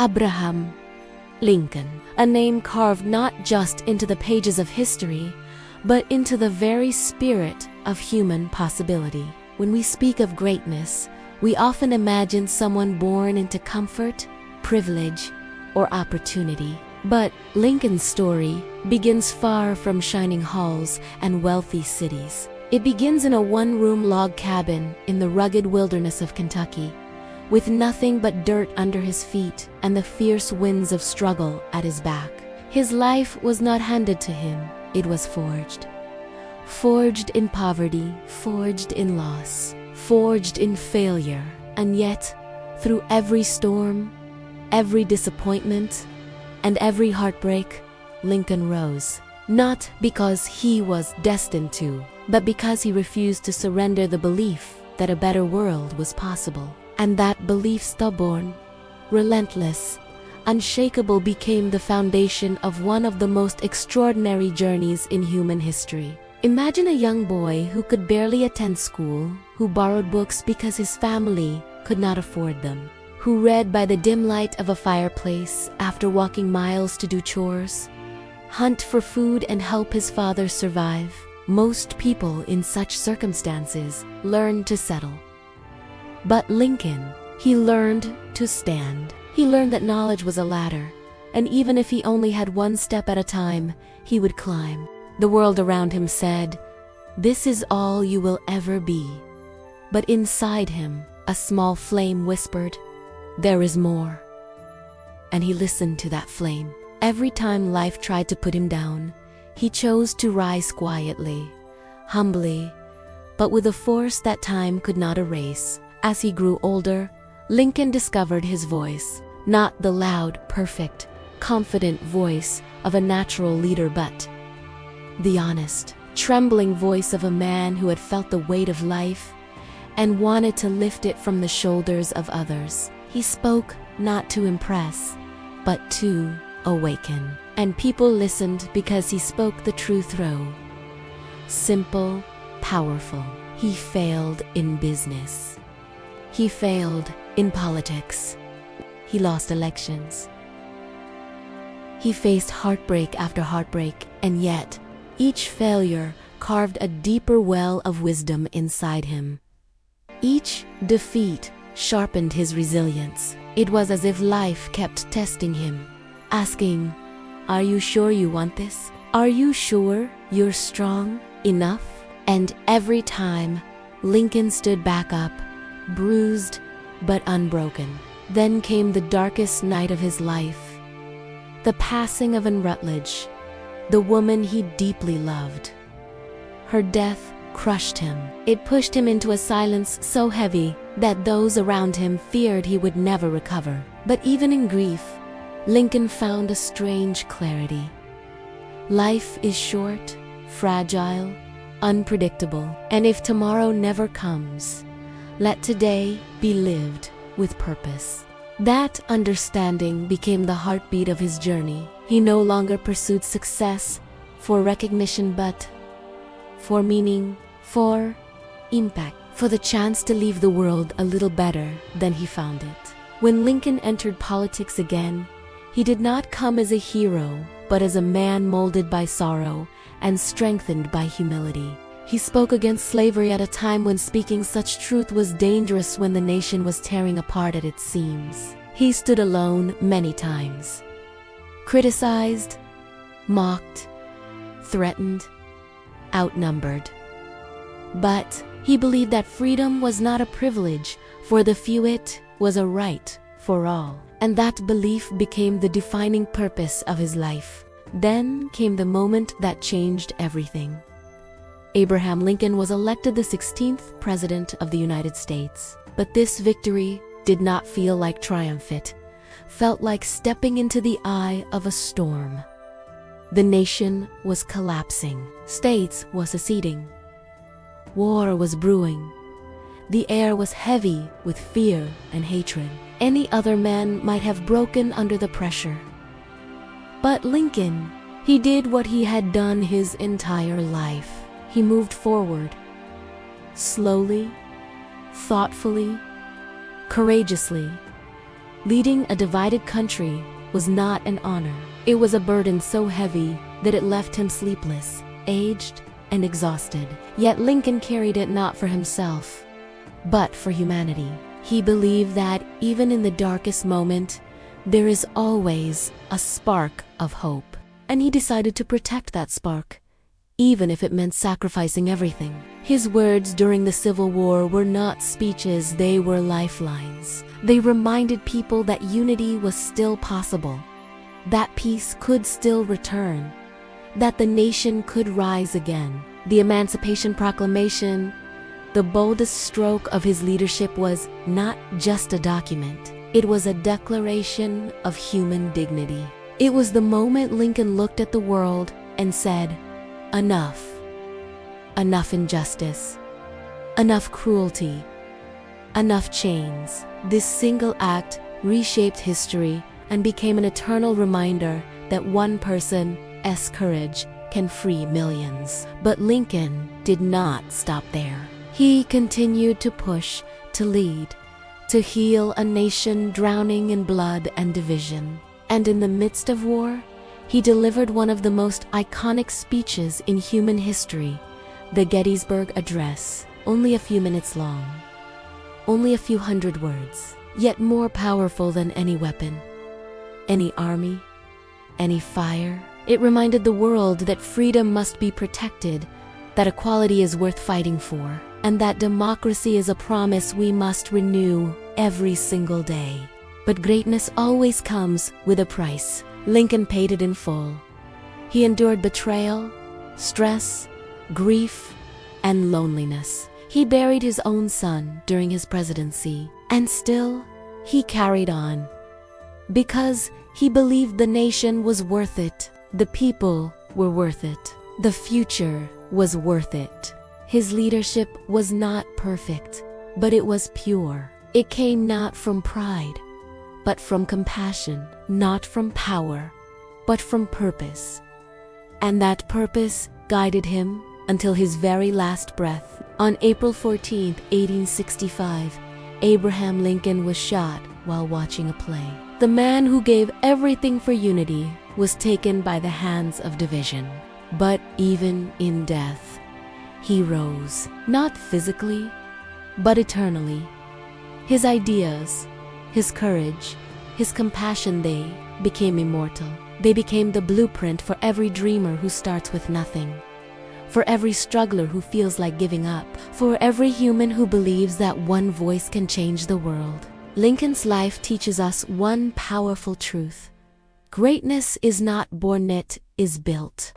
Abraham Lincoln, a name carved not just into the pages of history, but into the very spirit of human possibility. When we speak of greatness, we often imagine someone born into comfort, privilege, or opportunity. But Lincoln's story begins far from shining halls and wealthy cities. It begins in a one-room log cabin in the rugged wilderness of Kentucky, with nothing but dirt under his feet and the fierce winds of struggle at his back. His life was not handed to him, it was forged. Forged in poverty, forged in loss, forged in failure, and yet, through every storm, every disappointment, and every heartbreak, Lincoln rose. Not because he was destined to, but because he refused to surrender the belief that a better world was possible. And that belief, stubborn, relentless, unshakable, became the foundation of one of the most extraordinary journeys in human history. Imagine a young boy who could barely attend school, who borrowed books because his family could not afford them, who read by the dim light of a fireplace after walking miles to do chores, hunt for food and help his father survive. Most people in such circumstances learn to settle. But Lincoln, he learned to stand. He learned that knowledge was a ladder, and even if he only had one step at a time, he would climb. The world around him said, "This is all you will ever be." But inside him, a small flame whispered, "There is more." And he listened to that flame. Every time life tried to put him down, he chose to rise quietly, humbly, but with a force that time could not erase. As he grew older, Lincoln discovered his voice, not the loud, perfect, confident voice of a natural leader, but the honest, trembling voice of a man who had felt the weight of life and wanted to lift it from the shoulders of others. He spoke not to impress, but to awaken. And people listened because he spoke the truth through. Simple, powerful. He failed in business. He failed in politics. He lost elections. He faced heartbreak after heartbreak, and yet, each failure carved a deeper well of wisdom inside him. Each defeat sharpened his resilience. It was as if life kept testing him, asking, "Are you sure you want this? Are you sure you're strong enough?" And every time, Lincoln stood back up, bruised but unbroken. Then came the darkest night of his life, the passing of Anne Rutledge, the woman he deeply loved. Her death crushed him. It pushed him into a silence so heavy that those around him feared he would never recover. But even in grief, Lincoln found a strange clarity. Life is short, fragile, unpredictable, and if tomorrow never comes, let today be lived with purpose. That understanding became the heartbeat of his journey. He no longer pursued success for recognition, but for meaning, for impact, for the chance to leave the world a little better than he found it. When Lincoln entered politics again, he did not come as a hero, but as a man molded by sorrow and strengthened by humility. He spoke against slavery at a time when speaking such truth was dangerous, when the nation was tearing apart at its seams. He stood alone many times, criticized, mocked, threatened, outnumbered. But he believed that freedom was not a privilege for the few, it was a right for all. And that belief became the defining purpose of his life. Then came the moment that changed everything. Abraham Lincoln was elected the 16th President of the United States. But this victory did not feel like triumph. It felt like stepping into the eye of a storm. The nation was collapsing. States were seceding. War was brewing. The air was heavy with fear and hatred. Any other man might have broken under the pressure. But Lincoln, he did what he had done his entire life. He moved forward, slowly, thoughtfully, courageously, Leading a divided country was not an honor. It was a burden so heavy that it left him sleepless, aged, and exhausted. Yet Lincoln carried it not for himself, but for humanity. He believed that even in the darkest moment, there is always a spark of hope. And he decided to protect that spark, even if it meant sacrificing everything. His words during the Civil War were not speeches, they were lifelines. They reminded people that unity was still possible, that peace could still return, that the nation could rise again. The Emancipation Proclamation, the boldest stroke of his leadership, was not just a document. It was a declaration of human dignity. It was the moment Lincoln looked at the world and said, "Enough. Enough injustice. Enough cruelty. Enough chains." This single act reshaped history and became an eternal reminder that one person's courage can free millions. But Lincoln did not stop there. He continued to push, to lead, to heal a nation drowning in blood and division. And in the midst of war, he delivered one of the most iconic speeches in human history, the Gettysburg Address, only a few minutes long, only a few hundred words, yet more powerful than any weapon, any army, any fire. It reminded the world that freedom must be protected, that equality is worth fighting for, and that democracy is a promise we must renew every single day. But greatness always comes with a price. Lincoln paid it in full. He endured betrayal, stress, grief, and loneliness. He buried his own son during his presidency, and still, he carried on. Because he believed the nation was worth it. The people were worth it. The future was worth it. His leadership was not perfect, but it was pure. It came not from pride, but from compassion, not from power, but from purpose. And that purpose guided him until his very last breath. On April 14, 1865, Abraham Lincoln was shot while watching a play. The man who gave everything for unity was taken by the hands of division. But even in death, he rose, not physically, but eternally. His ideas, his courage, his compassion, they became immortal. They became the blueprint for every dreamer who starts with nothing, for every struggler who feels like giving up, for every human who believes that one voice can change the world. Lincoln's life teaches us one powerful truth. Greatness is not born, it is built.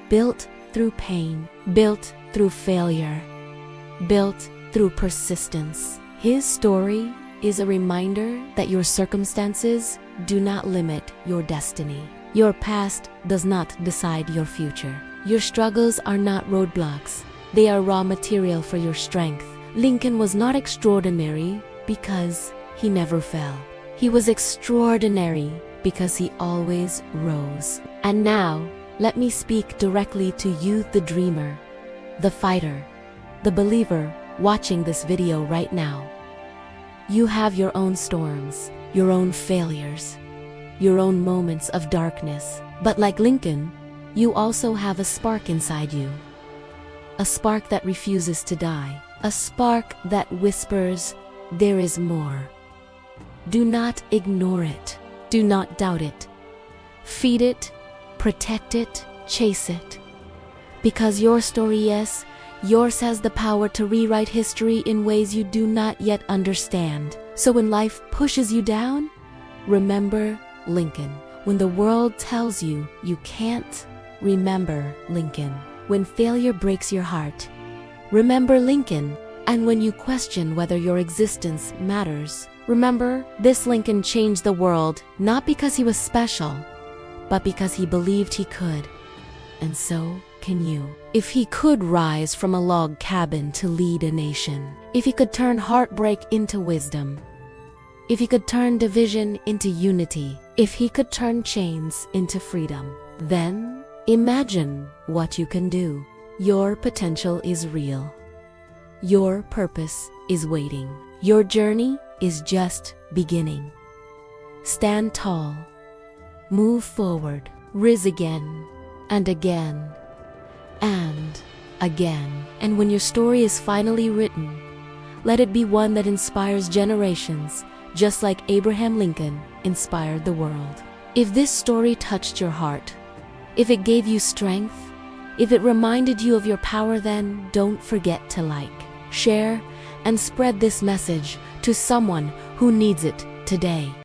Built through pain, built through failure, built through persistence. His story is a reminder that your circumstances do not limit your destiny. Your past does not decide your future. Your struggles are not roadblocks. They are raw material for your strength. Lincoln was not extraordinary because he never fell. He was extraordinary because he always rose. And now, let me speak directly to you, the dreamer, the fighter, the believer watching this video right now. You have your own storms, your own failures, your own moments of darkness. But like Lincoln, you also have a spark inside you. A spark that refuses to die. A spark that whispers, there is more. Do not ignore it. Do not doubt it. Feed it, protect it, chase it. Because your story, yes, yours has the power to rewrite history in ways you do not yet understand. So when life pushes you down, remember Lincoln. When the world tells you you can't, remember Lincoln. When failure breaks your heart, remember Lincoln. And when you question whether your existence matters, remember this Lincoln changed the world not because he was special, but because he believed he could. And so can you. If he could rise from a log cabin to lead a nation, if he could turn heartbreak into wisdom, if he could turn division into unity, if he could turn chains into freedom, then imagine what you can do. Your potential is real. Your purpose is waiting. Your journey is just beginning. Stand tall. Move forward. Rise again and again and again. And when your story is finally written, let it be one that inspires generations, just like Abraham Lincoln inspired the world. If this story touched your heart, if it gave you strength, if it reminded you of your power, then don't forget to like, share, and spread this message to someone who needs it today.